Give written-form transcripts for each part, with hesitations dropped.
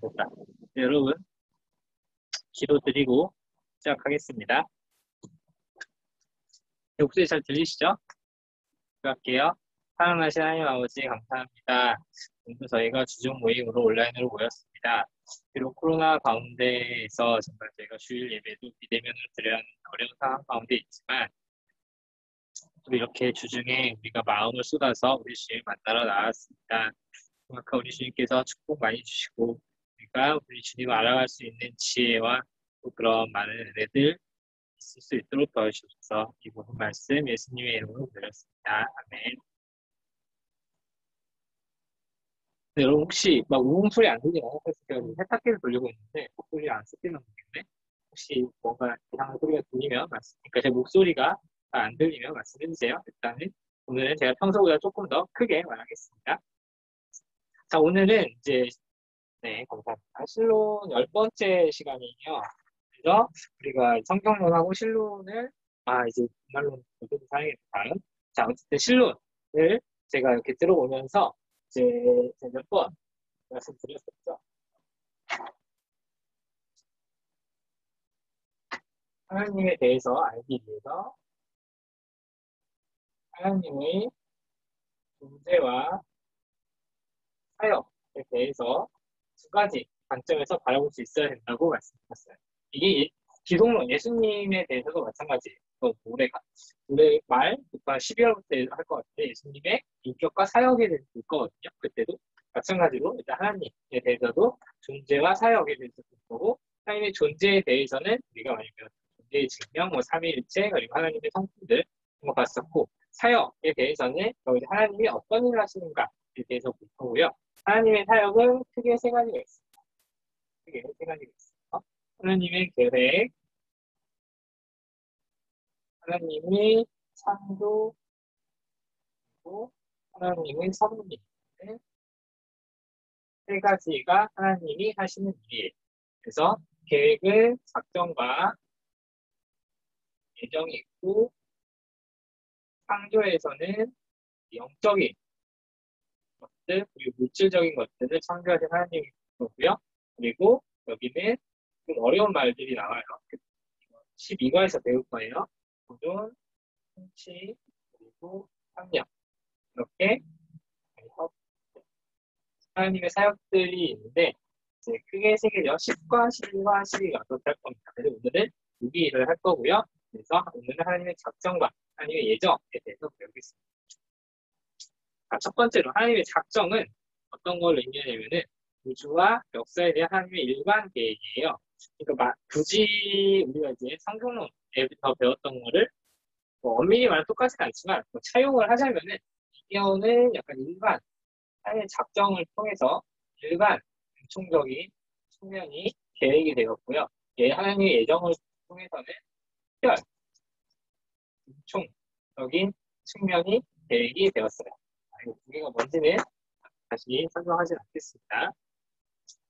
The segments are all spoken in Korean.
됐다. 네, 여러분, 기도드리고 시작하겠습니다. 목소리 잘 들리시죠? 기도할게요. 사랑하신 하나님 아버지 감사합니다. 오늘 저희가 주중 모임으로 온라인으로 모였습니다. 비록 코로나 가운데에서 정말 저희가 주일 예배도 비대면으로 드려야 하는 어려운 상황 가운데 있지만 또 이렇게 주중에 우리가 마음을 쏟아서 우리 주님 만나러 나왔습니다. 정확한 우리 주님께서 축복 많이 주시고 우리가 우리 주님을 알아갈 수 있는 지혜와 또 그런 많은 은혜들 있을 수 있도록 도와주셔서 이 모든 말씀 예수님의 이름으로 드렸습니다. 아멘. 네, 여러분 혹시 막 우웅 소리 안 들리나요? 그래서 제가 세탁기를 돌리고 있는데 목소리 안 섞이는 모르겠네. 혹시 뭔가 이상한 소리가 들리면 그러니까 제 목소리가 안 들리면 말씀해 주세요. 일단은 오늘은 제가 평소보다 조금 더 크게 말하겠습니다. 자, 오늘은 이제 네, 감사합니다. 실론 10번째 시간이에요. 그래서 우리가 성경론하고 실론을 이제 정말로 모두 사용했다. 자, 어쨌든 실론을 제가 이렇게 들어오면서 이제 몇 번 말씀드렸었죠. 하나님에 대해서 알기 위해서 하나님의 존재와 사역에 대해서 두 가지 관점에서 바라볼 수 있어야 된다고 말씀드렸어요. 이게 기독론 예수님에 대해서도 마찬가지예요. 올해 말 12월부터 할 것 같은데 예수님의 인격과 사역에 대해서 볼 거거든요. 그때도 마찬가지로 일단 하나님에 대해서도 존재와 사역에 대해서 볼 거고 하나님의 존재에 대해서는 우리가 많이 배웠죠. 존재의 증명, 삼위일체 그리고 하나님의 성품들 그런 거 봤었고 사역에 대해서는 하나님이 어떤 일을 하시는가에 대해서 볼 거고요. 하나님의 사역은 크게 세 가지가 있습니다. 크게 세 가지가 있어요. 하나님의 계획, 하나님이 창조, 그리고 하나님의 섭리. 세 가지가 하나님이 하시는 일이에요. 그래서 계획은 작정과 예정이 있고, 창조에서는 영적인 것들, 그리고 물질적인 것들을 창조하신 하나님이 거고요. 그리고 여기는 좀 어려운 말들이 나와요. 12과에서 배울 거예요. 보존, 통치, 그리고 협력. 이렇게 하나님의 사역들이 있는데 이제 크게 세 개죠. 10과 11과 12가 그렇게 할 겁니다. 그래서 오늘은 6일을 할 거고요. 그래서 오늘은 하나님의 작정과 하나님의 예정에 대해서 배우겠습니다. 첫 번째로 하나님의 작정은 어떤 걸 의미하냐면은 우주와 역사에 대한 하나님의 일반 계획이에요. 그러니까 굳이 우리가 이제 성경론에부터 배웠던 거를 엄밀히 말하면 똑같지는 않지만 차용을 하자면은 이 경우는 약간 일반 하나님의 작정을 통해서 일반 총적인 측면이 계획이 되었고요. 하나님의 예정을 통해서는 특별 총적인 측면이 계획이 되었어요. 이 두 개가 뭔지는 다시 설명하지 않겠습니다.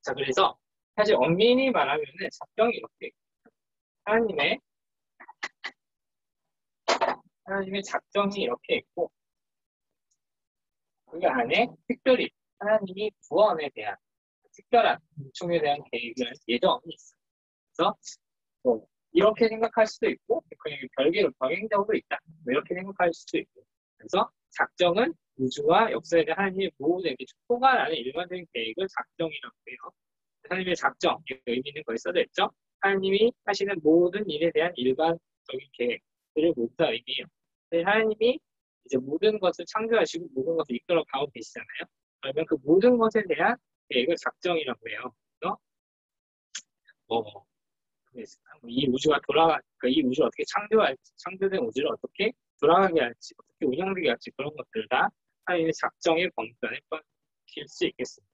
자, 그래서 사실 엄밀히 말하면 작정이 이렇게 하나님의 작정이 이렇게 있고 그 안에 특별히 하나님이 구원에 대한 특별한 은총에 대한 계획을 예정이 있어요. 그래서 이렇게 생각할 수도 있고 그냥 별개로 병행적으로 있다. 이렇게 생각할 수도 있고 그래서 작정은 우주와 역사에 대한 하나님의 모든 초과라는 일반적인 계획을 작정이라고 해요. 하나님의 작정, 의미는 거기 써져 있죠. 하나님이 하시는 모든 일에 대한 일반적인 계획들을 모두 다 의미해요. 하나님이 이제 모든 것을 창조하시고 모든 것을 이끌어 가고 계시잖아요. 그러면 그 모든 것에 대한 계획을 작정이라고 해요. 그래서 이 우주가 이 우주를 어떻게 창조된 우주를 어떻게 돌아가게 할지, 어떻게 운영되게 할지 그런 것들 다 하나님의 작정의 범주안에 빠질 수 있겠습니다.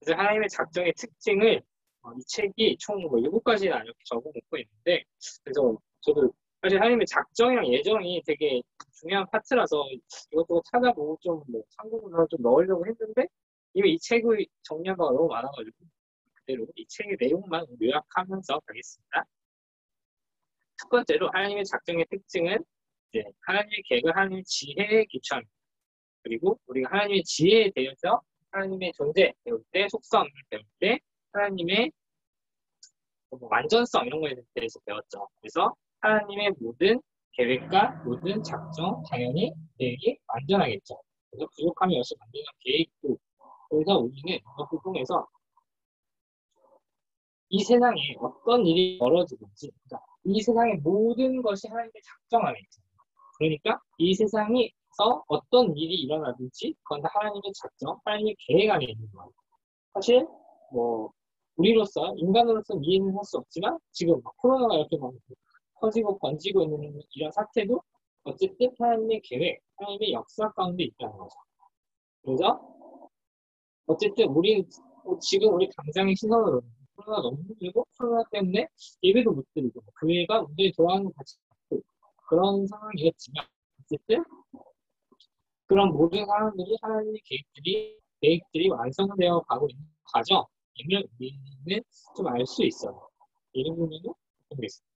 그래서 하나님의 작정의 특징을 이 책이 총 7가지나 이렇게 적어놓고 있는데 그래서 저도 사실 하나님의 작정이랑 예정이 되게 중요한 파트라서 이것저것 찾아보고 좀 참고문을 좀 넣으려고 했는데 이미 이 책의 정리한 바가 너무 많아가지고 그대로 이 책의 내용만 요약하면서 가겠습니다. 첫 번째로 하나님의 작정의 특징은 이제 하나님의 계획을 하나님의 지혜에 기초합니다. 그리고 우리가 하나님의 지혜에 대해서 하나님의 존재 배울 때, 속성을 배울 때 하나님의 완전성 이런 거에 대해서 배웠죠. 그래서 하나님의 모든 계획과 모든 작정, 당연히 계획이 완전하겠죠. 그래서 부족함이 없이 완전한 계획도. 그래서 우리는 이것을 통해서 이 세상에 어떤 일이 벌어지든지, 그러니까 이 세상의 모든 것이 하나님의 작정 안에 있잖아요. 그러니까 이 세상에서 어떤 일이 일어나든지 그건 다 하나님의 작정, 하나님의 계획 안에 있는 거예요. 사실 뭐 우리로서 인간으로서 이해는 할 수 없지만 지금 코로나가 이렇게 막 퍼지고 번지고 있는 이런 사태도 어쨌든 하나님의 계획, 하나님의 역사 가운데 있다는 거죠. 그래서 어쨌든 우리 지금 우리 당장의 시선으로 코로나 너무 힘들고 코로나 때문에 예배도 못 드리고 교회가 완전히 돌아가는 것 같지 않고 그런 상황이었지만 어쨌든 그런 모든 상황들이 하나님의 계획들이 완성되어 가고 있는 과정임을 우리는 좀 알 수 있어요. 예를 들면 어떤 게 있어요?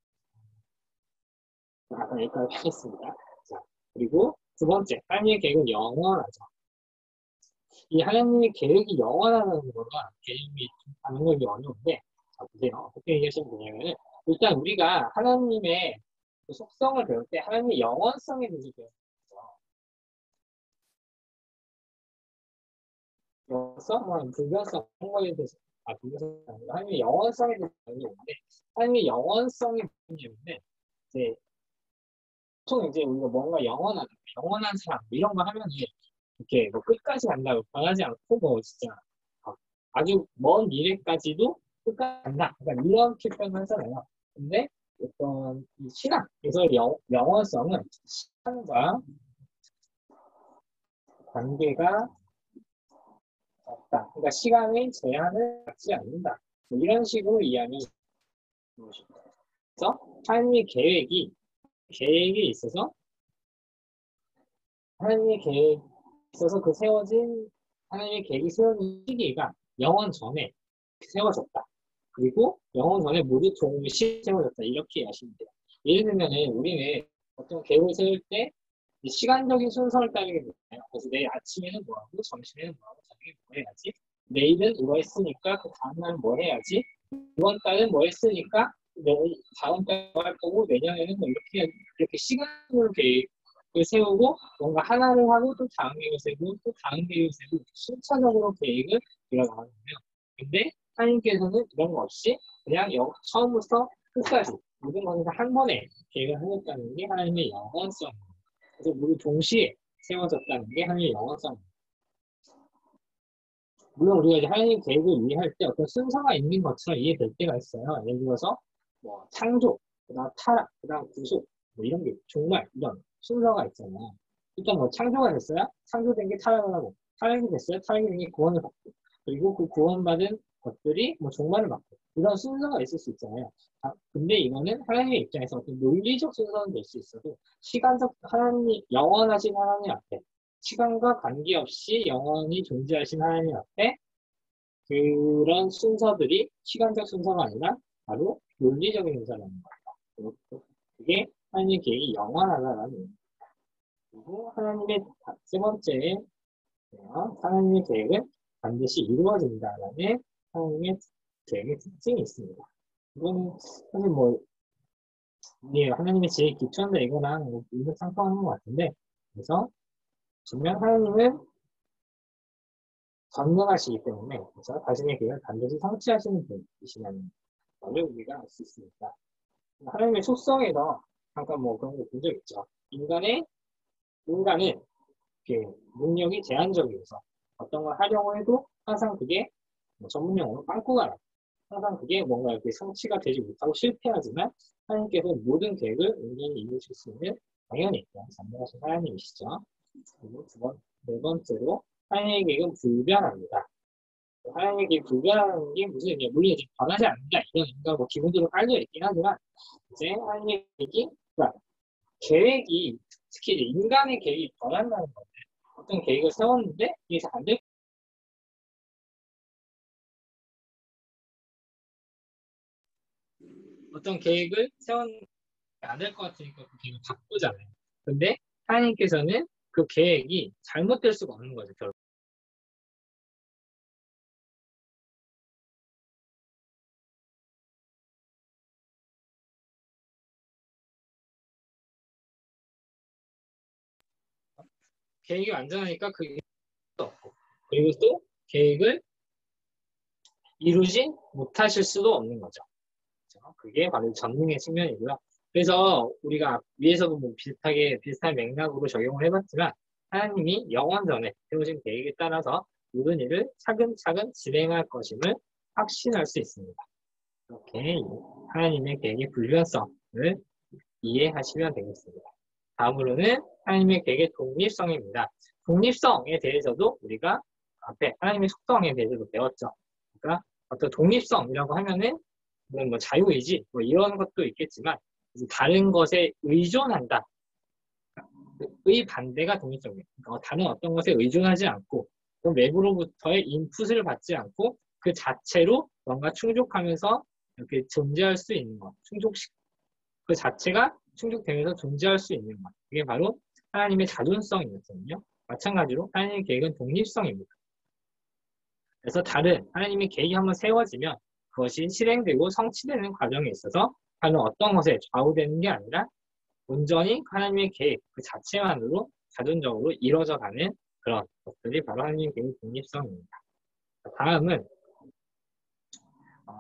아까 여기까지 하겠습니다. 자, 그리고 두 번째, 하나님의 계획은 영원하죠. 이 하나님의 계획이 영원하다는 거가 개인이 좀 받는 게 어려운데, 자, 보세요. 어떻게 얘기하시면 되냐면은, 일단 우리가 하나님의 그 속성을 배울 때 하나님의 영원성에 대해서 배우는 거죠. 영원성, 뭐, 불변성, 그런 거에 대해서, 불변성, 하나님의 영원성에 대해서 배우는데, 하나님의 영원성이 뭐냐면은, 이제, 보통 이제 우리가 뭔가 영원한 사람, 뭐 이런 거 하면은, 이렇게 뭐 끝까지 간다고 변하지 않고, 뭐, 진짜, 아주 먼 미래까지도 끝까지 간다. 그러니까 이렇게 표현하잖아요. 근데 어떤 이 신학에서 영어성은 시간과 관계가 없다. 그러니까 시간의 제한을 갖지 않는다. 뭐 이런 식으로 이해하면 무엇입니다. 그래서 하나님의 계획이 있어서 하나님의 계획이 있어서 그 세워진 하나님의 계획이 세워진 시기가 영원 전에 세워졌다. 그리고 영원 전에 모두 동시에 세워졌다. 이렇게 하시면 돼요. 예를 들면은 우리는 어떤 계획을 세울 때 시간적인 순서를 따르게 되잖아요. 그래서 내일 아침에는 뭐 하고, 점심에는 뭐 하고, 저녁에 뭐 해야지. 내일은 이거 했으니까 그 다음날은 뭐 해야지. 이번 달은 뭐 했으니까 다음 달에 뭐 할 거고, 내년에는 뭐 이렇게 시간으로 계획을 세우고, 뭔가 하나를 하고, 또 다음 계획을 세우고, 또 다음 계획을 세우고, 순차적으로 계획을 이어나가는 거예요. 근데 하나님께서는 이런 거 없이 그냥 처음부터 끝까지 모든 것을 한 번에 계획을 하셨다는 게 하나님의 영원성입니다. 그래서 모두 동시에 세워졌다는 게 하나님의 영원성입니다. 물론 우리가 이제 하나님 계획을 이해할 때 어떤 순서가 있는 것처럼 이해될 때가 있어요. 예를 들어서 뭐 창조, 그다음 타락, 그다음 구속, 뭐 이런 게 정말 이런 순서가 있잖아요. 일단 뭐 창조가 됐어요. 창조된 게 타락을 하고, 타락이 됐어요. 타락이 된 게 구원을 받고, 그리고 그 구원받은 것들이 뭐 종말을 받고 이런 순서가 있을 수 있잖아요. 근데 이거는 하나님의 입장에서 어떤 논리적 순서는 될 수 있어도 시간적 하나님 영원하신 하나님 앞에 시간과 관계없이 영원히 존재하신 하나님 앞에 그런 순서들이 시간적 순서가 아니라 바로 논리적인 순서라는 거예요. 그게 하나님의 계획이 영원하다라는 의미입니다. 그리고 하나님의 세 번째 하나님의 계획은 반드시 이루어진다라는 하나님의 계획의 특징이 있습니다. 이거는 사실 뭐 하나님의 지혜에 기초한다 이거랑 뭐 일맥상통하는 것 같은데 그래서 분명 하나님은 전능하시기 때문에 그래서 자신의 계획을 반드시 성취하시는 분이시라는 것을 우리가 알 수 있습니다. 하나님의 속성에서 잠깐 뭐 그런 거 본 적 있죠. 인간은 그 능력이 제한적이어서 어떤 걸 하려고 해도 항상 그게 뭐 전문용어로 빵꾸가 나요. 항상 그게 뭔가 이렇게 성취가 되지 못하고 실패하지만 하나님께서 모든 계획을 온전히 이루실 수 있는 당연히 전능하신 하나님이시죠. 그리고 네 번째로 하나님의 계획은 불변합니다. 하나님의 계획이 불변하는 게 무슨 의미야? 물론 이제 변하지 않는다 이런 의미가 뭐 기본적으로 깔려 있긴 하지만 이제 하나님의 계획이 그러니까 계획이 특히 이제 인간의 계획이 변한다는 거예요. 어떤 계획을 세웠는데 이게 잘 안 될 어떤 계획을 세웠는데 안 될 것 같으니까 그 계획을 바꾸잖아요. 근데 하나님께서는 그 계획이 잘못될 수가 없는 거죠. 결국. 계획이 완전하니까 그게 없고, 그리고 또 계획을 이루지 못하실 수도 없는 거죠. 그렇죠? 그게 바로 전능의 측면이고요. 그래서 우리가 위에서도 뭐 비슷한 맥락으로 적용을 해봤지만 하나님이 영원 전에 세우신 계획에 따라서 모든 일을 차근차근 진행할 것임을 확신할 수 있습니다. 이렇게 하나님의 계획의 불변성을 이해하시면 되겠습니다. 다음으로는 하나님의 계획의 독립성입니다. 독립성에 대해서도 우리가 앞에 하나님의 속성에 대해서도 배웠죠. 그러니까 어떤 독립성이라고 하면은 물론 뭐 자유의지 뭐 이런 것도 있겠지만 다른 것에 의존한다. 의 반대가 독립성이에요. 그러니까 다른 어떤 것에 의존하지 않고 또 외부로부터의 인풋을 받지 않고 그 자체로 뭔가 충족하면서 이렇게 존재할 수 있는 것. 그 자체가 충족되면서 존재할 수 있는 것. 이게 바로 하나님의 자존성이었거든요. 마찬가지로 하나님의 계획은 독립성입니다. 그래서 다른 하나님의 계획이 한번 세워지면 그것이 실행되고 성취되는 과정에 있어서 다른 어떤 것에 좌우되는 게 아니라 온전히 하나님의 계획 그 자체만으로 자존적으로 이루어져가는 그런 것들이 바로 하나님의 계획의 독립성입니다. 다음은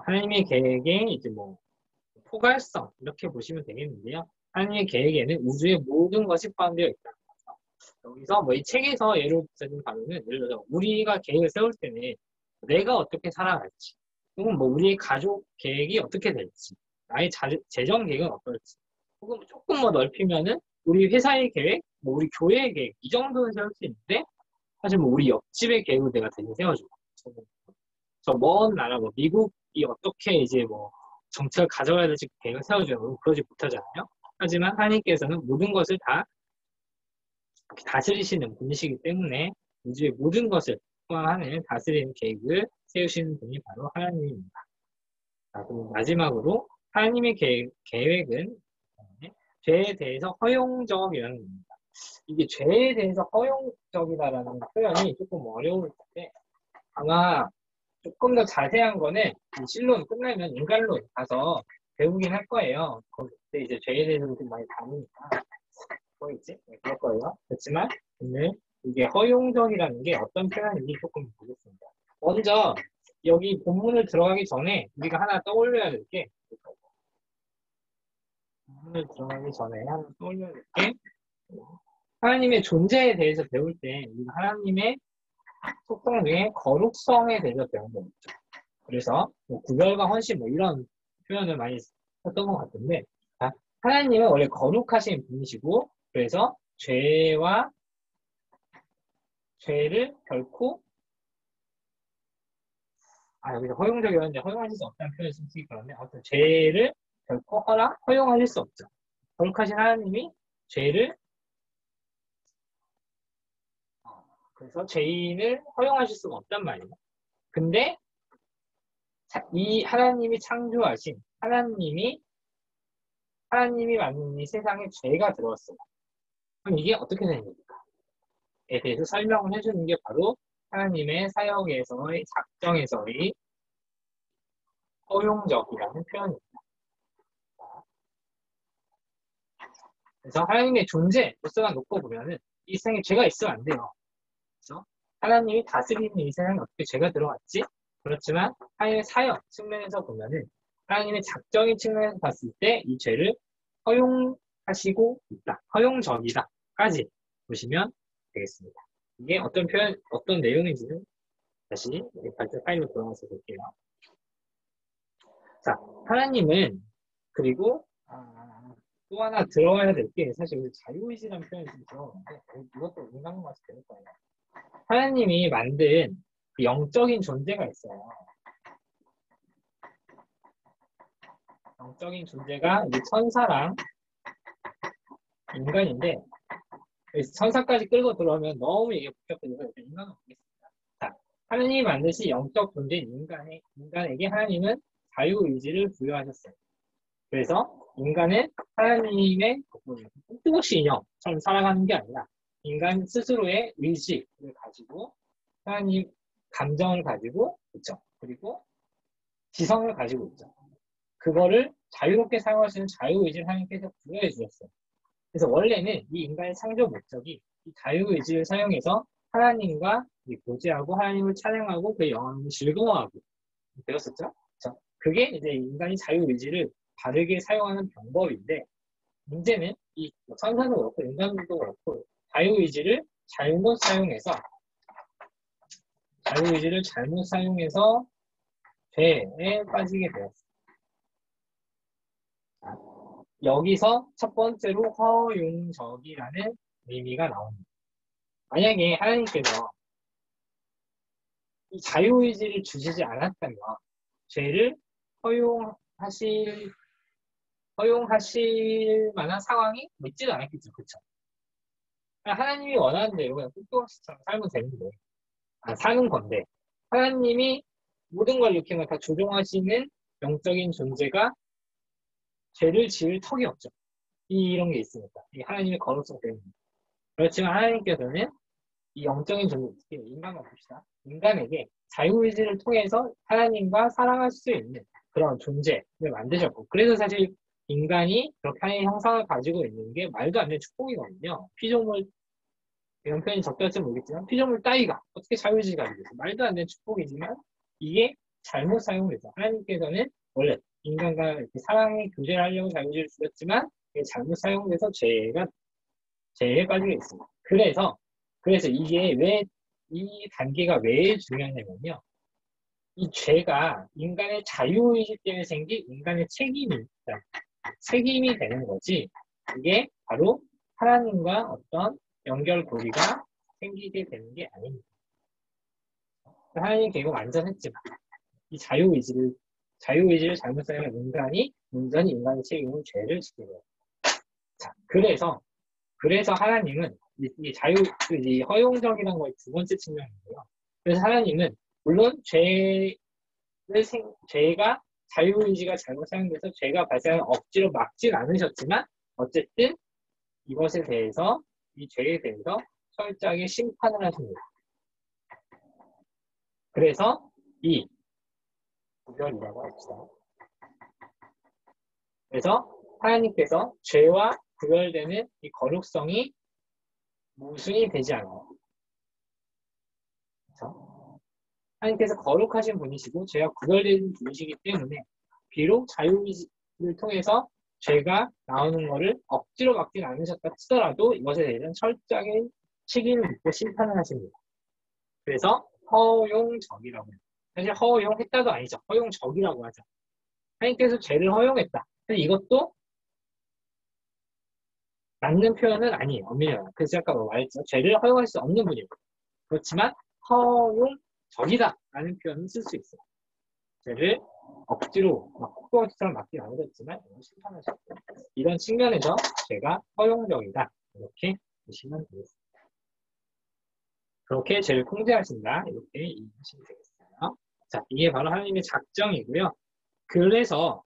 하나님의 계획의 이제 뭐 포괄성 이렇게 보시면 되겠는데요. 하나님의 계획에는 우주의 모든 것이 포함되어 있다. 여기서 뭐 이 책에서 예를 들자면 바로는 예를 들어서 우리가 계획을 세울 때는 내가 어떻게 살아갈지, 혹은 뭐 우리의 가족 계획이 어떻게 될지, 나의 재정 계획은 어떨지, 혹은 조금 뭐 넓히면은 우리 회사의 계획, 뭐 우리 교회의 계획 이 정도는 세울 수 있는데 사실 뭐 우리 옆집의 계획을 내가 대신 세워주고 저 먼 나라 뭐 미국이 어떻게 이제 뭐 정책을 가져가야 될지 계획을 세워주고 그러지 못하잖아요. 하지만 하나님께서는 모든 것을 다 다스리시는 분이시기 때문에 우주의 모든 것을 포함하는 다스리는 계획을 세우시는 분이 바로 하나님입니다. 그리고 마지막으로 하나님의 계획은 죄에 대해서 허용적이라는 겁니다. 이게 죄에 대해서 허용적이다라는 표현이 조금 어려울 텐데 아마 조금 더 자세한 거는 실론 끝나면 인간론 가서 배우긴 할 거예요. 그때 이제 죄에 대해서도 좀 많이 다루니까 보이지? 네, 그럴 거예요. 그렇지만 오늘 이게 허용적이라는 게 어떤 표현인지 조금 보겠습니다. 먼저 여기 본문을 들어가기 전에 우리가 하나 떠올려야 될 게 본문을 들어가기 전에 하나 떠올려야 될 게 하나님의 존재에 대해서 배울 때 우리가 하나님의 속성 중에 거룩성에 대해서 배운 거 있죠. 그래서 뭐 구별과 헌신 뭐 이런 표현을 많이 썼던 것 같은데 하나님은 원래 거룩하신 분이시고 그래서 죄를 결코 여기서 허용적이었는데 허용하실 수 없다는 표현을 쓰기 그런데 아무튼 죄를 결코 허용하실 수 없죠. 거룩하신 하나님이 죄를 그래서 죄인을 허용하실 수가 없단 말이에요. 근데 이 하나님이 창조하신 하나님이 만든 이 세상에 죄가 들어왔어요. 그럼 이게 어떻게 되는 겁니까? 에 대해서 설명을 해주는 게 바로 하나님의 사역에서의 작정에서의 허용적이라는 표현입니다. 그래서 하나님의 존재로서만 놓고 보면은 이 세상에 죄가 있으면 안 돼요. 그렇죠? 하나님이 다스리는 이 세상에 어떻게 죄가 들어왔지? 그렇지만 하나님의 사역 측면에서 보면은 하나님의 작정의 측면에서 봤을 때 이 죄를 허용하시고 있다. 허용적이다까지 보시면 되겠습니다. 이게 어떤 표현, 어떤 내용인지는 다시 발표 파일로 돌아가서 볼게요. 자, 하나님은 그리고 또 하나 들어가야 될 게 사실 자유의지라는 표현이 좀 들어오는데 이것도 인간과 같이 될 거예요. 하나님이 만든 그 영적인 존재가 있어요. 영적인 존재가 이제 천사랑 인간인데 천사까지 끌고 들어오면 너무 이게 복잡해져서 인간은 보겠습니다. 자, 하나님이 만드신 영적 존재인 인간에게 하나님은 자유의지를 부여하셨어요. 그래서 인간은 하나님의 뜻없이 인형처럼 살아가는 게 아니라 인간 스스로의 의지를 가지고 하나님 감정을 가지고 있죠. 그리고 지성을 가지고 있죠. 그거를 자유롭게 사용할 수 있는 자유의지를 하나님께서 부여해 주셨어요. 그래서 원래는 이 인간의 창조 목적이 이 자유의지를 사용해서 하나님과 교제하고 하나님을 찬양하고 그의 영광을 즐거워하고 배웠었죠? 그렇죠? 그게 이제 인간이 자유의지를 바르게 사용하는 방법인데 문제는 이 천사도 그렇고 인간도 그렇고 자유의지를 잘못 사용해서 죄에 빠지게 되었어요. 여기서 첫 번째로 허용적이라는 의미가 나옵니다. 만약에 하나님께서 이 자유의지를 주시지 않았다면 죄를 허용하실 만한 상황이 있지도 않았겠죠. 그렇죠? 하나님이 원하는 대로 그냥 뚝뚝처럼 살면 되는데, 사는 건데, 하나님이 모든 걸 이렇게 다 조종하시는 영적인 존재가 죄를 지을 턱이 없죠. 이런 게 있으니까. 이게 하나님의 거룩성 때문에. 그렇지만 하나님께서는 이 영적인 존재, 특히 인간만 봅시다. 인간에게 자유의지를 통해서 하나님과 사랑할 수 있는 그런 존재를 만드셨고, 그래서 사실 인간이 그렇게 하나님의 형상을 가지고 있는 게 말도 안 되는 축복이거든요. 피조물, 이런 표현이 적절할지 모르겠지만, 피조물 따위가 어떻게 자유의지를 가지고 있어요? 말도 안 되는 축복이지만, 이게 잘못 사용돼서 하나님께서는 원래 인간과 이렇게 사랑의 교제를 하려고 자유의지를 주셨지만, 이게 잘못 사용돼서 죄에 빠지게 있습니다. 그래서 이게 이 단계가 왜 중요하냐면요. 이 죄가 인간의 자유의지 때문에 생긴 인간의 책임이 되는 거지. 이게 바로 하나님과 어떤 연결고리가 생기게 되는 게 아닙니다. 하나님 계획은 완전했지만 이 자유의지를 잘못 사용한 인간이 온전히 인간의 책임은 죄를 지게 돼요. 자, 그래서 하나님은 이 허용적이라는 거의 두 번째 측면인데요. 그래서 하나님은 물론 죄가 자유의지가 잘못 사용돼서 죄가 발생하는 억지로 막진 않으셨지만 어쨌든 이것에 대해서 이 죄에 대해서 철저하게 심판을 하십니다. 그래서 이 구별이라고 합시다. 그래서 하나님께서 죄와 구별되는 이 거룩성이 모순이 되지 않아요. 그렇죠? 하나님께서 거룩하신 분이시고 죄와 구별되는 분이시기 때문에 비록 자유의지를 통해서 죄가 나오는 것을 억지로 막진 않으셨다 치더라도 이것에 대해서는 철저하게 책임을 묻고 심판을 하십니다. 그래서 허용적이라고 해요. 사실 허용했다도 아니죠. 허용적이라고 하죠. 하나님께서 죄를 허용했다. 이것도 맞는 표현은 아니에요. 엄밀해요. 그래서 아까 말했죠. 죄를 허용할 수 없는 분이고 그렇지만 허용적이다라는 표현을 쓸 수 있어요. 죄를 억지로 콧구멍처럼 막지 않으셨지만 심판하셨고 이런 측면에서 죄가 허용적이다. 이렇게 보시면 되겠습니다. 그렇게 죄를 통제하신다. 이렇게 이해하시면 되겠어요. 자, 이게 바로 하나님의 작정이고요. 그래서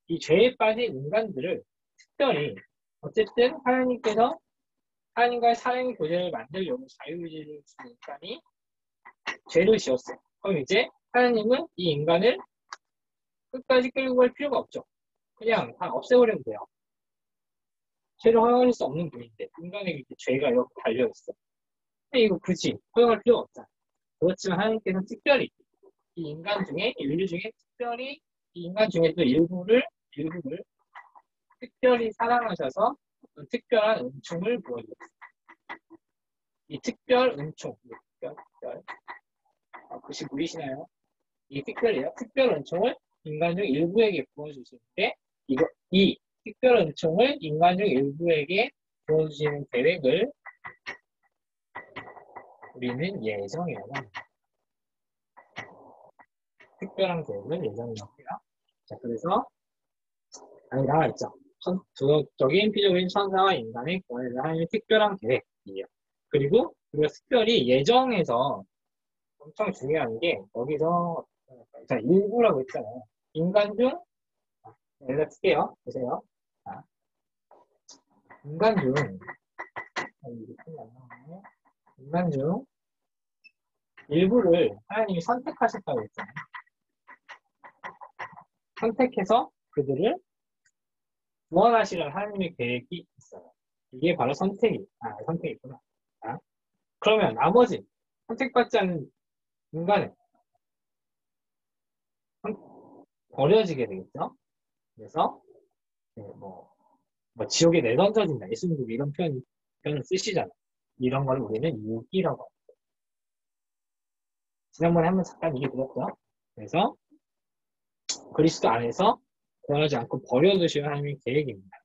이 죄에 빠진 인간들을 특별히 어쨌든 하나님께서 하나님과의 사랑의 교제를 만들려고 자유의지를 주는 인간이 죄를 지었어요. 그럼 이제 하나님은 이 인간을 끝까지 끌고 갈 필요가 없죠. 그냥 다 없애버리면 돼요. 죄를 허용할 수 없는 분인데 인간에게 죄가 이렇게 달려있어. 근데 이거 굳이 허용할 필요가 없잖아. 그렇지만 하나님께서는 특별히 이 인간 중에 인류 중에 특별히 이 인간 중에도 일부를 특별히 사랑하셔서 어떤 특별한 은총을 보여주셨어요. 이 특별 은총, 글씨 보이시나요? 이 특별이에요. 특별 은총을 인간 중 일부에게 부어주시는데 이 특별 은총을 인간 중 일부에게 부어주시는 계획을 우리는 예정이라고 합니다. 특별한 계획을 예정이라고 해요. 자, 그래서 아니 나와 있죠. 도덕적인 피조인 천사와 인간의 구원을 하나님의 특별한 계획이에요. 그리고 우리가 특별히 예정에서 엄청 중요한 게 여기서 자, 일부라고 했잖아요. 인간 중 여기다 쓸게요. 보세요. 자, 인간 중 일부를 하나님이 선택하셨다고 했잖아요. 선택해서 그들을 구원하시는 하나님의 계획이 있어요. 이게 바로 선택이구나. 자, 그러면 나머지 선택받지 않는 인간은 버려지게 되겠죠? 그래서 네, 뭐 지옥에 내던져진다. 예수님도 이런 표현을 쓰시잖아요. 이런 걸 우리는 유기라고 합니다. 지난번에 한번 잠깐 얘기 드렸죠? 그래서 그리스도 안에서 구원하지 않고 버려두시는 하나님의 계획입니다.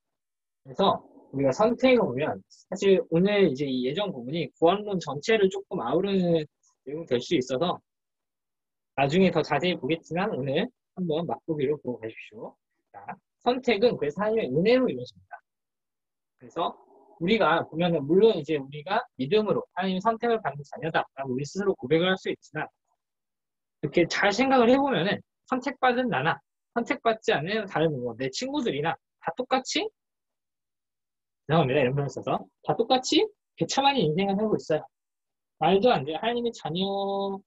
그래서 우리가 선택을 보면 사실 오늘 이제 이 예정 부분이 구원론 전체를 조금 아우르는 내용이 될 수 있어서 나중에 더 자세히 보겠지만 오늘 한번 맛보기로 보고 가십시오. 자, 선택은 그래서 하나님의 은혜로 이루어집니다. 그래서 우리가 보면은 물론 이제 우리가 믿음으로 하나님의 선택을 받는 자녀다라고 우리 스스로 고백을 할 수 있지만 이렇게 잘 생각을 해보면은 선택받은 나나 선택받지 않는 다른 내 친구들이나 다 똑같이 죄송합니다. 이런 표현을 써서 다 똑같이 개차반의 인생을 살고 있어요. 말도 안 돼요. 하나님의 자녀일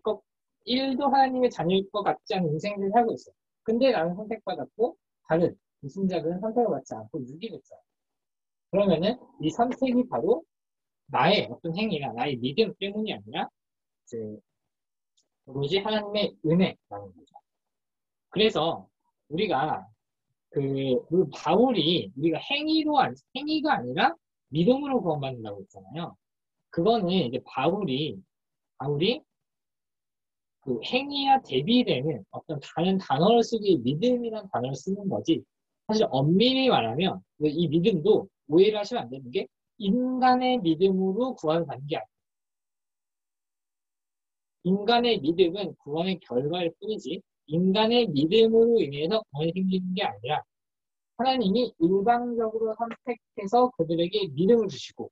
것 1도 하나님의 자녀일 것 같지 않은 인생을 살고 있어요. 근데 나는 선택받았고 다른 불신자들은 선택을 받지 않고 유기됐어요. 그러면은 이 선택이 바로 나의 어떤 행위나 나의 믿음 때문이 아니라 이제 오로지 하나님의 은혜라는 거죠. 그래서 우리가 그 바울이 우리가 행위가 아니라 믿음으로 구원받는다고 했잖아요. 그거는 이제 바울이 그 행위와 대비되는 어떤 다른 단어를 쓰기 믿음이라는 단어를 쓰는 거지. 사실 엄밀히 말하면 이 믿음도 오해를 하시면 안 되는 게 인간의 믿음으로 구원을 받는 게 아니에요. 인간의 믿음은 구원의 결과일 뿐이지 인간의 믿음으로 인해서 구원이 생기는 게 아니라 하나님이 일방적으로 선택해서 그들에게 믿음을 주시고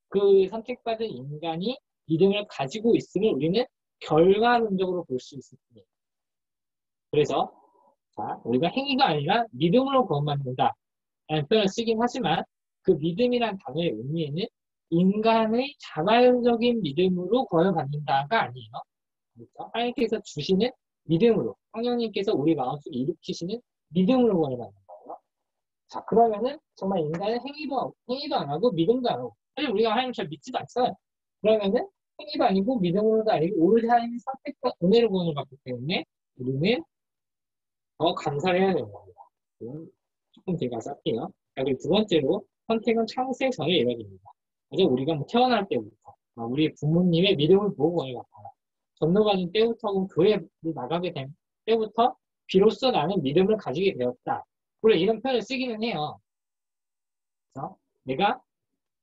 그 선택받은 인간이 믿음을 가지고 있음을 우리는 결과론적으로 볼 수 있을 뿐이에요. 그래서 자, 우리가 행위가 아니라 믿음으로 구원받는다 라는 표현을 쓰긴 하지만 그 믿음이란 단어의 의미에는 인간의 자발적인 믿음으로 구원을 받는다가 아니에요. 그렇죠? 하나님께서 주시는 믿음으로 성령님께서 우리 마음속에 일으키시는 믿음으로 구원을 받는 거예요. 자, 그러면은 정말 인간은 행위도 안 하고 믿음도 안 하고 사실 우리가 하나님 잘 믿지도 않잖아요. 그러면은 행위도 아니고 믿음으로도 아니고 오로지 하나님의 선택과 은혜로 구원을 받기 때문에 우리는 더 감사를 해야 되는 겁니다. 조금 제가 쌓게요. 그리고 두 번째로 선택은 창세 전에 이루어집니다. 그래서 우리가 뭐 태어날 때부터 우리 부모님의 믿음을 보고 구원을 받아요. 전도받은 때부터 혹은 교회에 나가게 된 때부터 비로소 나는 믿음을 가지게 되었다. 원래 이런 표현을 쓰기는 해요. 그래서 내가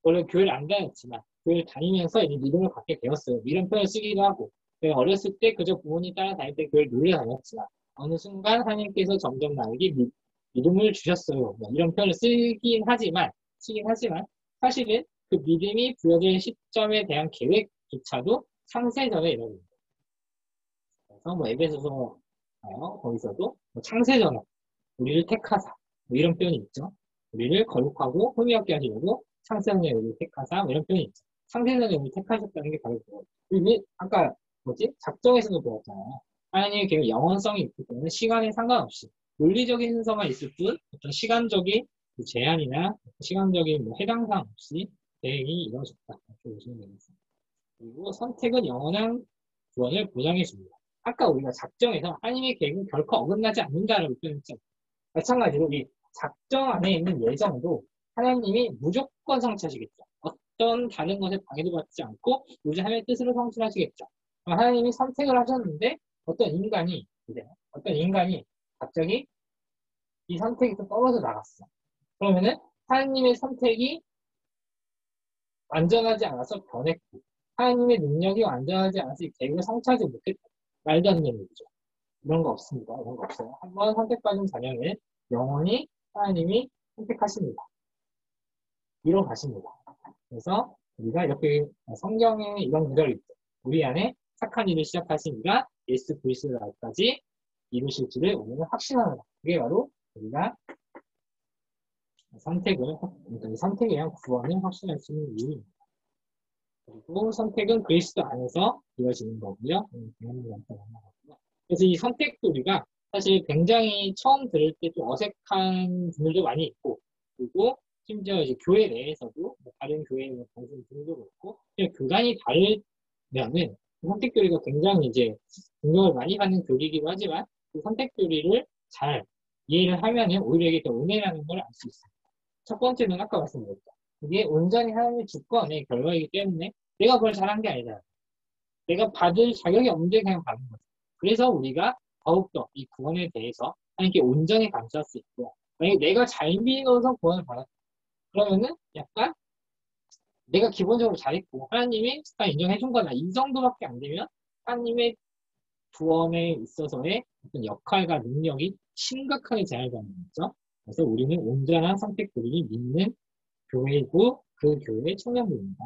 원래 교회를 안 다녔지만 교회를 다니면서 이제 믿음을 갖게 되었어요. 이런 표현을 쓰기도 하고 내가 어렸을 때 그저 부모님 따라 다닐 때 교회를 놀러 다녔지만 어느 순간 하나님께서 점점 나에게 믿음을 주셨어요. 이런 표현을 쓰긴 하지만 사실은 그 믿음이 부여될 시점에 대한 계획조차도 창세전에 이루어집니다. 그래서 뭐 에베소서 거기서도 뭐 창세전에 우리를 택하사 이런 표현이 있죠. 우리를 거룩하고 흠이 없게 하시려고 창세전에 우리를 택하사 이런 표현이 있죠. 창세전에 우리를 택하셨다는 게 바로 그거예요. 이게 아까 작정에서도 배웠잖아요. 하나님의 계획 영원성이 있기 때문에 시간에 상관없이 논리적인 순서가 있을 뿐 어떤 시간적인 제한이나 시간적인 해당사항 없이 계획이 이루어졌다. 이렇게 보시면 되겠습니다. 그리고 선택은 영원한 구원을 보장해 줍니다. 아까 우리가 작정에서 하나님의 계획은 결코 어긋나지 않는다라고 표현했죠. 마찬가지로 이 작정 안에 있는 예정도 하나님이 무조건 성취하시겠죠. 어떤 다른 것에 방해도 받지 않고 오직 하나님의 뜻으로 성취하시겠죠. 하나님이 선택을 하셨는데 어떤 인간이 갑자기 이 선택에서 떨어져 나갔어. 그러면은 하나님의 선택이 완전하지 않아서 변했고 하나님의 능력이 완전하지 않아서 이 계획을 성취하지 못했다. 말도 안 되는 얘기죠. 이런 거 없습니다. 이런 거 없어요. 한번 선택받은 자녀는 영원히 하나님이 선택하십니다. 이로 가십니다. 그래서 우리가 이렇게 성경에 이런 구절이 있죠. 우리 안에 착한 일을 시작하신 이가 예수 그리스도의 날까지 이루실지를 우리는 확신합니다. 그게 바로 우리가 선택에 의한 구원을 확신할 수 있는 이유입니다. 그리고 선택은 그리스도 안에서 이루어지는 거고요. 그래서 이 선택도 우리가 사실 굉장히 처음 들을 때 좀 어색한 분들도 많이 있고 그리고 심지어 이제 교회 내에서도 뭐 다른 교회의 뭐 단순 등도 그렇고 그냥 교단이 다르면은 그 선택 교리가 굉장히 이제 공격을 많이 받는 교리이기도 하지만 그 선택 교리를 잘 이해를 하면은 오히려 이게 더 은혜라는 걸 알 수 있어요. 첫 번째는 아까 말씀드렸죠. 이게 온전히 하나님의 주권의 결과이기 때문에 내가 그걸 잘한 게 아니다. 내가 받을 자격이 없는데 그냥 받는 거죠. 그래서 우리가 더욱더 이 구원에 대해서 하나님께 온전히 감사할 수 있고 만약에 내가 잘 믿어서 구원을 받았다. 그러면은 약간 내가 기본적으로 잘했고 하나님이 다 인정해 준 거다. 이 정도밖에 안 되면 하나님의 구원에 있어서의 어떤 역할과 능력이 심각하게 제한받는 거죠. 그래서 우리는 온전한 선택들이 믿는 교회이고 그 교회의 청년부입니다.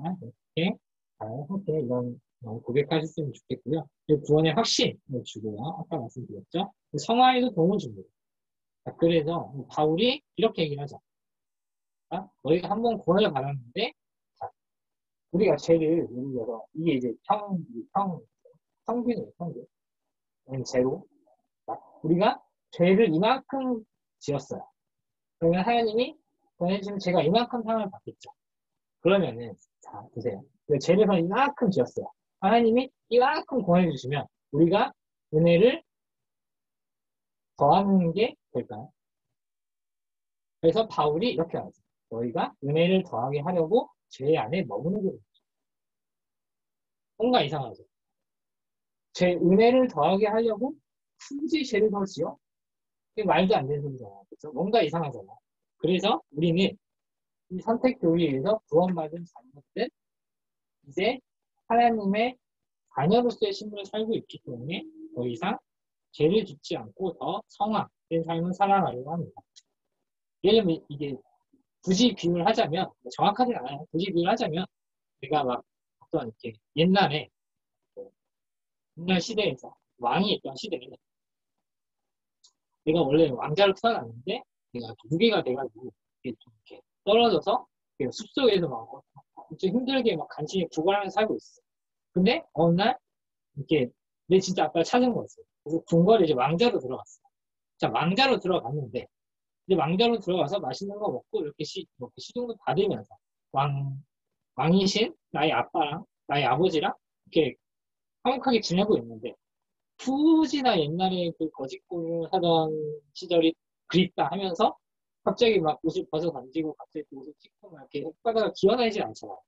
이렇게 잘 함께 이런 고백하셨으면 좋겠고요. 구원의 확신을 주고요. 아까 말씀드렸죠. 성화에도 도움을 줍니다. 그래서 바울이 이렇게 얘기를 하죠. 너희가 한번 구원을 받았는데 우리가 죄를 예를 들어서 이게 이제 평균이에요. 평균. 제로. 우리가 죄를 이만큼 지었어요. 그러면 하나님이 보내주시면 제가 이만큼 상을 받겠죠. 그러면은 자 보세요. 죄를 이만큼 지었어요. 하나님이 이만큼 구원해주시면 우리가 은혜를 더하는 게 될까요? 그래서 바울이 이렇게 하죠. 너희가 은혜를 더하게 하려고 죄 안에 머무는 게 뭔가 이상하죠. 제 은혜를 더하게 하려고 굳이 죄를 더 지어? 이게 말도 안 되는 소리잖아요. 그렇죠? 뭔가 이상하잖아요. 그래서 우리는 이 선택 교리에서 구원받은 자녀들은 이제 하나님의 자녀로서의 신분을 살고 있기 때문에 더 이상 죄를 짓지 않고 더 성화된 삶을 살아가려고 합니다. 예를 들면 이게 굳이 비유를 하자면 정확하진 않아요. 굳이 비유를 하자면 우리가 막 어떤 이렇게 옛날 시대에서 왕이 있던 시대에 내가 원래 왕자로 태어났는데 내가 무게가 돼가지고 이렇게 좀 이렇게 떨어져서 숲속에서 막 좀 힘들게 막 간신히 구걸하면서 살고 있어. 근데 어느 날 이렇게 내 진짜 아빠를 찾은 거였어요. 그래서 궁궐에 이제 왕자로 들어갔어. 자, 왕자로 들어갔는데 이제 왕자로 들어가서 맛있는 거 먹고 이렇게 시중도 받으면서 왕이신 나의 아빠랑 나의 아버지랑 이렇게 화목하게 지내고 있는데 굳이 나 옛날에 그 거짓골을 하던 시절이 그립다 하면서 갑자기 막 옷을 벗어 던지고 갑자기 그 옷을 찢고 막 이렇게 흙바닥을 기어나지 않잖아요.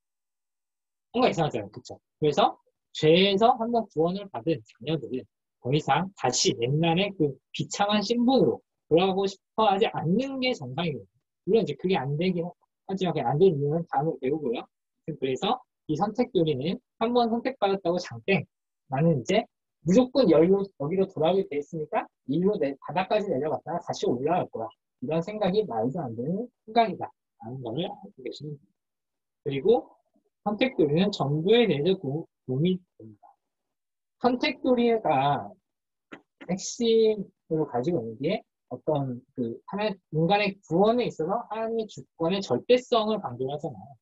뭔가 이상하잖아요. 그쵸? 그래서 죄에서 한번 구원을 받은 자녀들은 더 이상 다시 옛날의 그 비참한 신분으로 돌아가고 싶어 하지 않는 게 정상이거든요. 물론 이제 그게 안 되긴 하지만 그게 안 되는 이유는 다음에 배우고요. 그래서 이 선택교리는 한번 선택받았다고 장땡. 나는 이제 무조건 여기로 돌아오게 돼 있으니까 일로 바닥까지 내려갔다가 다시 올라갈 거야. 이런 생각이 말도 안 되는 생각이다. 라는 걸 알고 계시면 됩니다. 그리고 선택교리는 정부에 대해서 도움이 됩니다. 선택교리가 핵심으로 가지고 있는 게 어떤 인간의 구원에 있어서 하나님의 주권의 절대성을 강조하잖아요.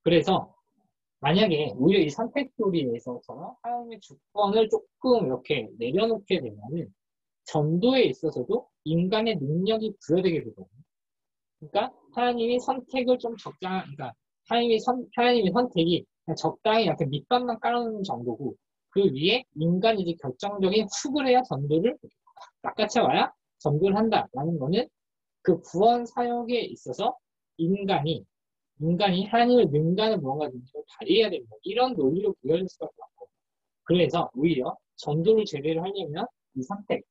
그래서 만약에 오히려 이 선택교리에 있어서 하나님의 주권을 조금 이렇게 내려놓게 되면은 전도에 있어서도 인간의 능력이 부여되게 되거든요. 그러니까 하나님이 선택을 좀 그러니까 하나님의 선택이 적당히 약간 밑밥만 깔아놓는 정도고 그 위에 인간이 이제 결정적인 훅을 해야 전도를 낚아채와야 전도를 한다라는 거는 그 구원 사역에 있어서 인간이 하나님을 능가하는 무언가 능력을 발휘해야 된다. 이런 논리로 부여질 수밖에 없고 그래서 오히려 전도를 제대로 하려면 이 선택,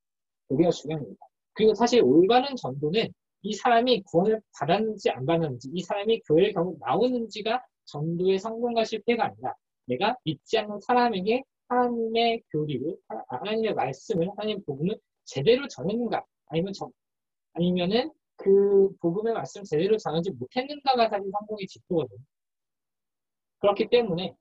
우리가 중요합니다. 그리고 사실 올바른 전도는 이 사람이 구원을 받았는지 안 받았는지 이 사람이 교회를 결국 나오는지가 전도의 성공과 실패가 아니라 내가 믿지 않는 사람에게 하나님의 교리를 하나님의 말씀을 하나님의 복음을 제대로 전했는가 아니면은 그 복음의 말씀을 제대로 전하지 못했는가가 사실 성공의 지표거든요. 그렇기 때문에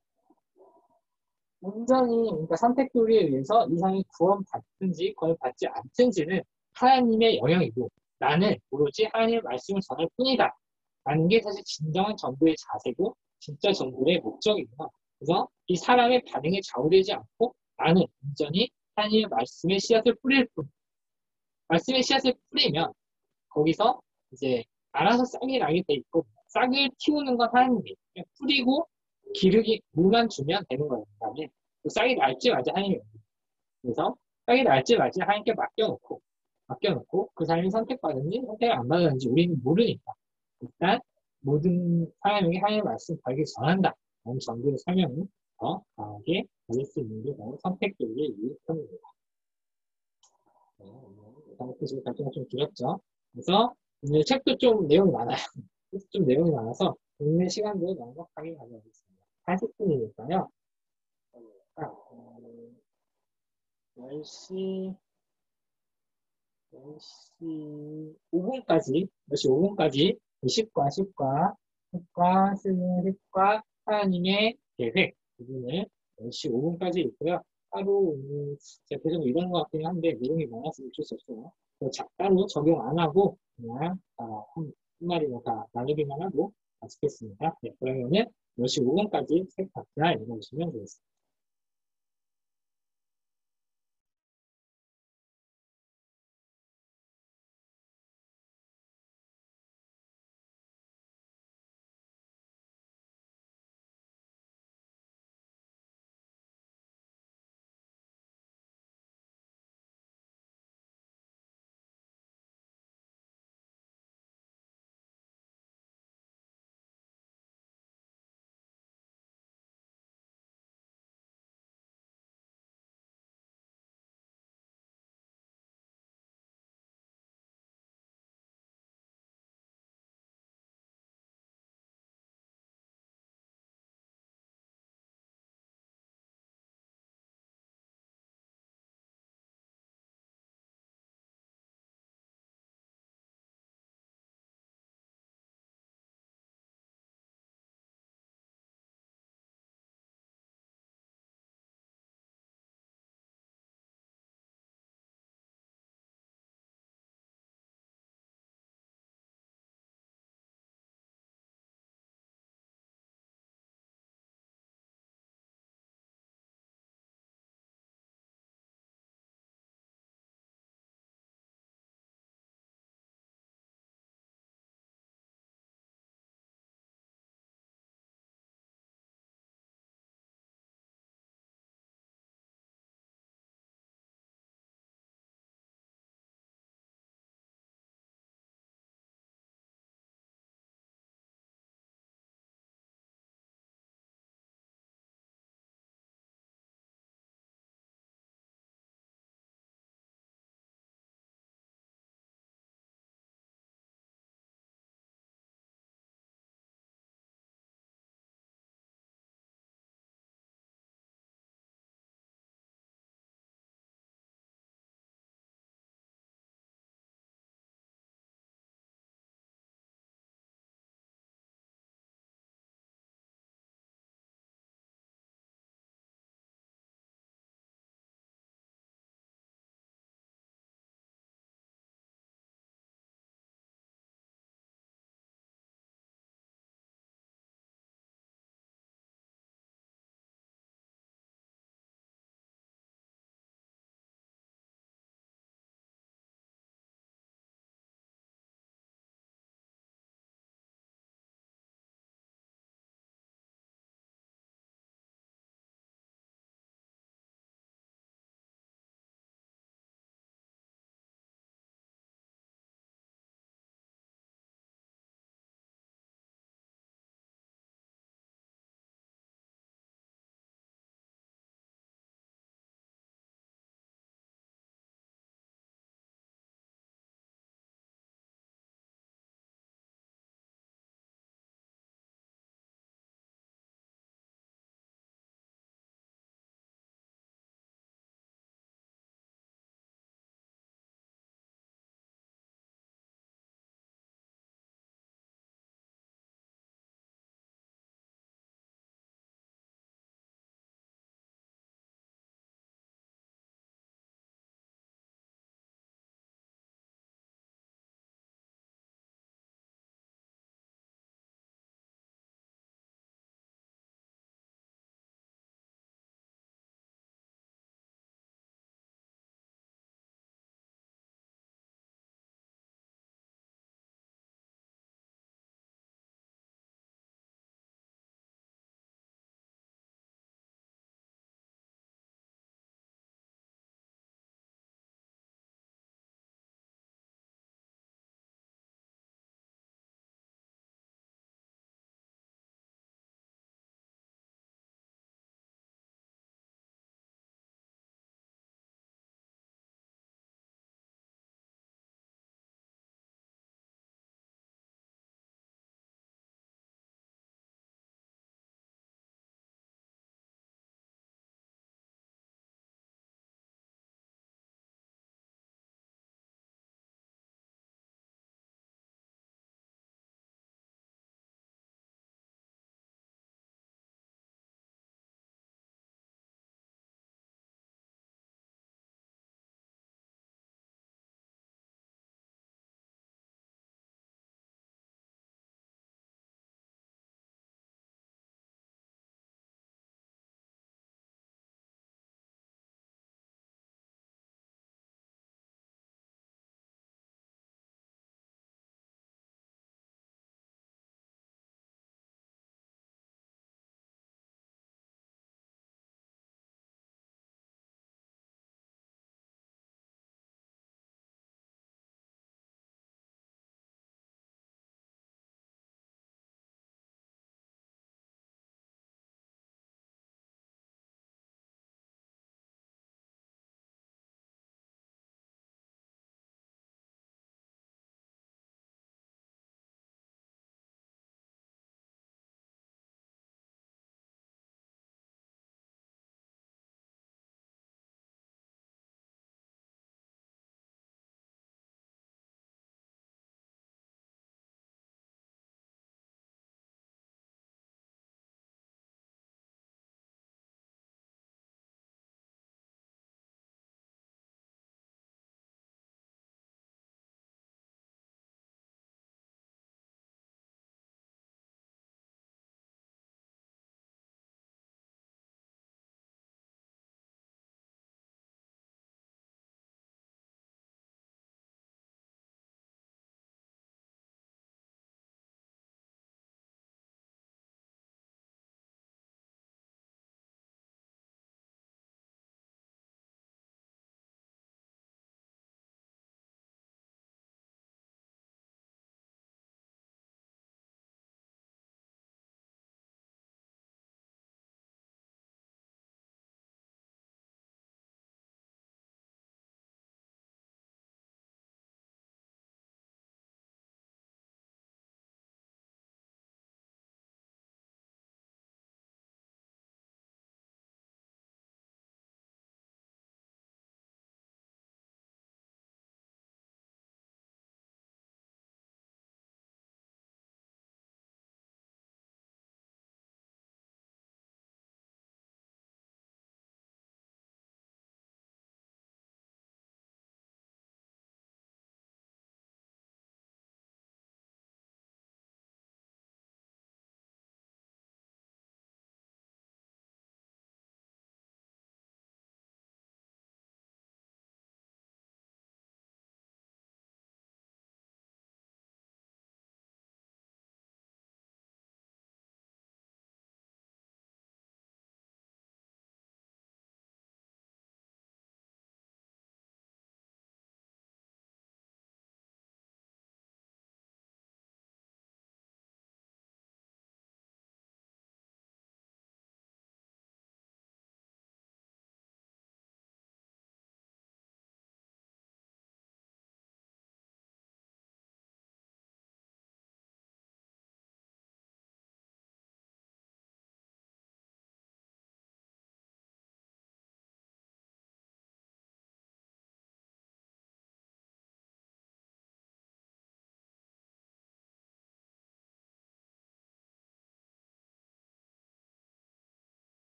온전히 그러니까 선택 교리에 의해서 이 사람이 구원받든지 구원받지 않든지는 하나님의 영역이고 나는 오로지 하나님의 말씀을 전할 뿐이다. 라는 게 사실 진정한 전도의 자세고 진짜 전도의 목적이구나. 그래서 이 사람의 반응에 좌우되지 않고 나는 온전히 하나님의 말씀의 씨앗을 뿌릴 뿐. 말씀의 씨앗을 뿌리면 거기서 이제 알아서 싹이 나게 돼 있고 싹을 틔우는 건 하나님이에요. 그냥 뿌리고 기르기 물만 주면 되는 거예요. 그다음에 그 싹이 날지 말지 하나님이에요. 그래서 싹이 날지 말지 하나님께 맡겨놓고 그 사람이 선택받은지 선택을 안 받았는지 우리는 모르니까 일단 모든 사람에게 하나님의 말씀 바르게 전한다. 라는 정도의 설명을 더 강하게 드릴 수 있는 게 바로 선택되기의 유익함입니다. 네, 오늘 지금 발표가 좀 길었죠. 그래서 오늘 책도 좀 내용이 많아요. 좀 내용이 많아서 오늘 시간도 넉넉하게 가져가겠습니다. 40분이니까요. 10시, 10시 5분까지, 10시 5분까지 10과, 수능과 하나님의 계획 부분을 10시 5분까지 있고요. 따로 오늘 제가 계속 이런 것 같긴 한데 내용이 많아서 어쩔 수 없어요. 따로 적용 안 하고 그냥 한마디만 다 나누기만 하고 마치겠습니다. 네, 그러면은 10시 5분까지 책 각자 읽어주시면 되겠습니다.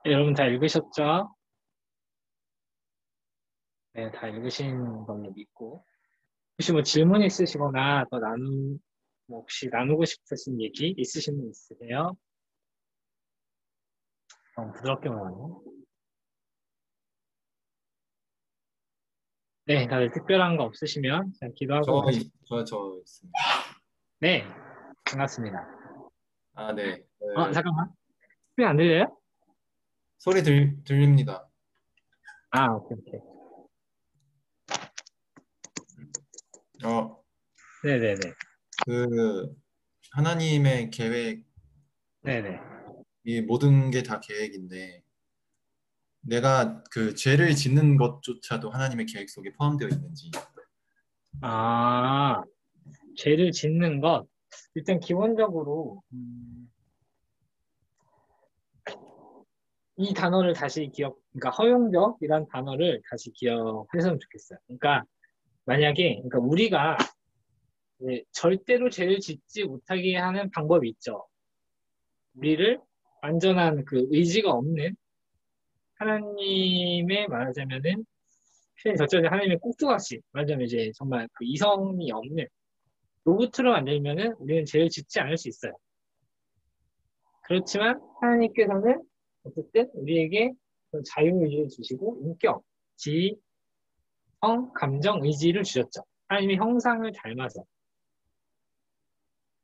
네, 여러분 다 읽으셨죠? 네, 다 읽으신 걸로 믿고. 혹시 뭐 질문 있으시거나 더 뭐 혹시 나누고 싶으신 얘기 있으신 분 있으세요? 부드럽게 말하요. 네, 다들 특별한 거 없으시면 그냥 기도하고 저, 마치. 저 있습니다. 네, 반갑습니다. 아, 네. 잠깐만. 소리 안 들려요? 소리 들립니다. 오케이, 오케이. 어, 네네네. 그, 하나님의 계획, 네네. 이 모든 게 다 계획인데, 내가 그 죄를 짓는 것조차도 하나님의 계획 속에 포함되어 있는지. 아, 죄를 짓는 것. 일단 기본적으로, 이 단어를 다시 그러니까 허용적이란 단어를 다시 기억했으면 좋겠어요. 그러니까 만약에, 그러니까 우리가 절대로 죄를 짓지 못하게 하는 방법이 있죠. 우리를 완전한 그 의지가 없는 하나님의 말하자면은 표현이 적절히 하나님의 꼭두각시 말하자면 이제 정말 그 이성이 없는 로봇으로 만들면은 우리는 죄를 짓지 않을 수 있어요. 그렇지만 하나님께서는 어쨌든 우리에게 그런 자유의지를 주시고 인격, 지성, 감정, 의지를 주셨죠. 하나님의 형상을 닮아서.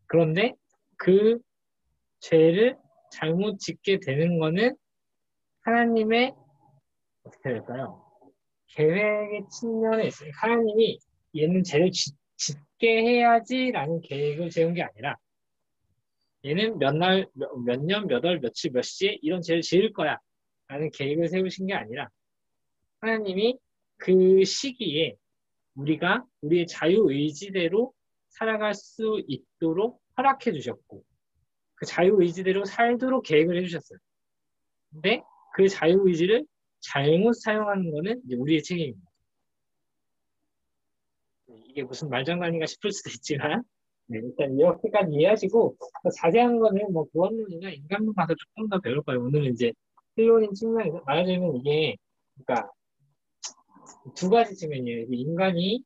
그런데 그 죄를 잘못 짓게 되는 거는 하나님의 어떻게 될까요? 계획의 측면에 있어요. 하나님이 얘는 죄를 짓게 해야지라는 계획을 세운 게 아니라 얘는 몇 날, 몇 년, 몇 월, 며칠, 몇 시에 이런 죄를 지을 거야 라는 계획을 세우신 게 아니라 하나님이 그 시기에 우리가 우리의 자유의지대로 살아갈 수 있도록 허락해 주셨고 그 자유의지대로 살도록 계획을 해주셨어요. 근데 그 자유의지를 잘못 사용하는 거는 이제 우리의 책임입니다. 이게 무슨 말장난인가 싶을 수도 있지만 네, 일단 이렇게까지 이해하시고 자세한 거는 뭐 구원론이나 인간론 가서 조금 더 배울 거예요. 오늘은 이제 필론인 측면에서 말하자면 이게 그러니까 두 가지 측면이에요. 인간이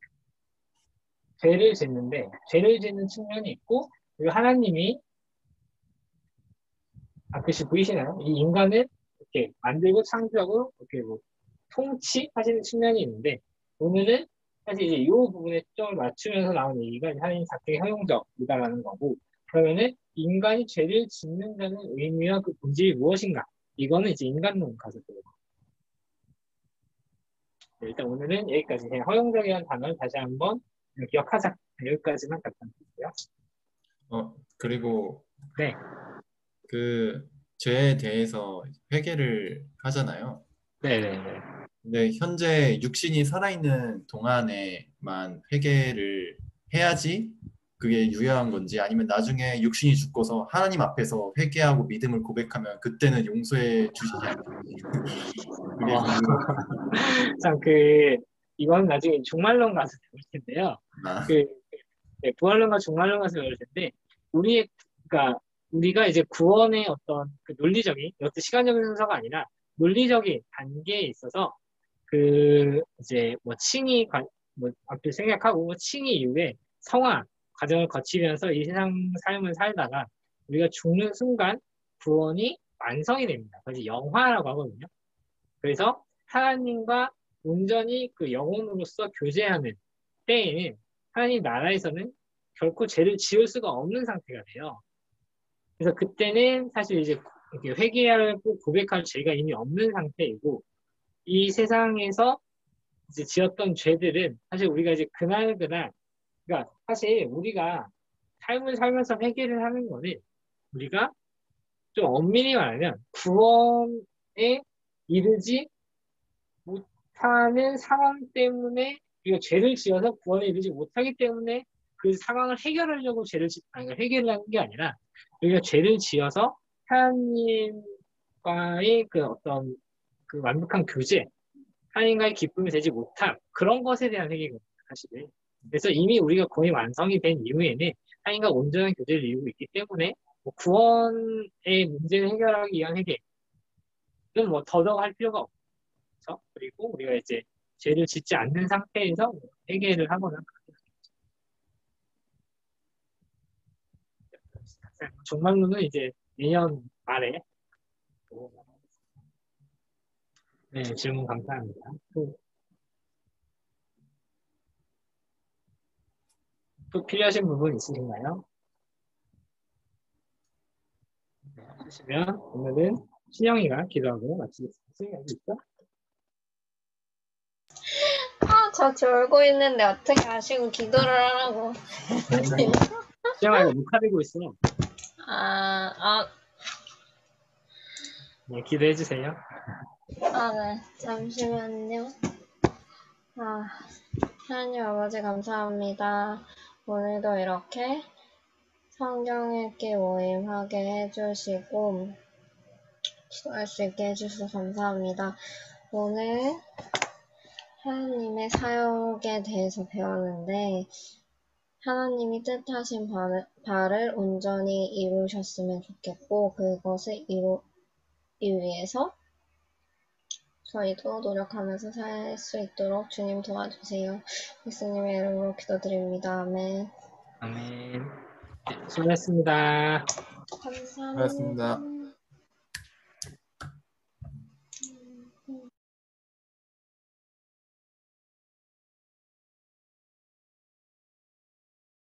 죄를 짓는데 죄를 짓는 측면이 있고 그리고 하나님이 글씨 보이시나요? 이 인간을 이렇게 만들고 창조하고 이렇게 뭐 통치하시는 측면이 있는데 오늘은 사실 이제 이 부분에 초점을 맞추면서 나온 얘기가 하나님 자택의 허용적이다라는 거고 그러면은 인간이 죄를 짓는다는 의미와 그 본질이 무엇인가? 이거는 이제 인간론 가서 배워요. 일단 오늘은 여기까지 그냥 허용적이라는 단어를 다시 한번 기억하자. 여기까지만 갖다 드릴게요. 그리고 네, 그 죄에 대해서 회개를 하잖아요. 네네네. 근데 현재 육신이 살아있는 동안에만 회개를 해야지 그게 유효한 건지 아니면 나중에 육신이 죽고서 하나님 앞에서 회개하고 믿음을 고백하면 그때는 용서해 주시지 않을지 그게 어, 궁금합니다. 참 이건 나중에 종말론 가서 배울 텐데요. 아, 그, 부활론과 종말론 가서 배울 텐데, 우리의, 그러니까, 우리가 이제 구원의 어떤 그 논리적인, 어떤 시간적인 순서가 아니라, 논리적인 단계에 있어서, 이제 뭐 뭐 앞에 생각하고, 뭐 칭의 이후에 성화 과정을 거치면서 이 세상 삶을 살다가, 우리가 죽는 순간 구원이 완성이 됩니다. 그래서 영화라고 하거든요. 그래서 하나님과 온전히 그 영혼으로서 교제하는 때에는 하나님 나라에서는 결코 죄를 지을 수가 없는 상태가 돼요. 그래서 그때는 사실 이제 이렇게 회개하고 고백할 죄가 이미 없는 상태이고 이 세상에서 이제 지었던 죄들은 사실 우리가 이제 그날 그러니까 사실 우리가 삶을 살면서 회개를 하는 거는 우리가 좀 엄밀히 말하면 구원에 이르지 못하는 상황 때문에 우리가 죄를 지어서 구원에 이르지 못하기 때문에 그 상황을 해결하려고 아니, 그러니까 해결을 하는 게 아니라 우리가 죄를 지어서 하나님과의 그 어떤 그 완벽한 교제, 하나님과의 기쁨이 되지 못함 그런 것에 대한 회개거든요, 사실은. 그래서 이미 우리가 거의 완성이 된 이후에는 하나님과 온전한 교제를 이루고 있기 때문에 뭐 구원의 문제를 해결하기 위한 회개는 뭐 더더욱 할 필요가 없죠. 그리고 우리가 이제 죄를 짓지 않는 상태에서 회개를 하거나 종말론은 이제 내년 말에 네, 질문 감사합니다. 또 필요하신 부분 있으신가요? 네, 없으시면 오늘은 신영이가 기도하고 마치겠습니다. 신영이 있어? 저 졸고 있는데 어떻게 아시고 기도를 하라고. 신영아 이거 녹화되고 있어. 네, 기도해 주세요. 네. 잠시만요. 하나님 아버지 감사합니다. 오늘도 이렇게 성경 읽기 모임하게 해주시고 기도할 수 있게 해주셔서 감사합니다. 오늘 하나님의 사역에 대해서 배웠는데 하나님이 뜻하신 바를 온전히 이루셨으면 좋겠고 그것을 이루기 위해서 저희도 노력하면서 살 수 있도록 주님 도와주세요. 예수님의 이름으로 기도드립니다. 아멘. 아멘. 네, 수고하셨습니다. 감사합니다. 고맙습니다.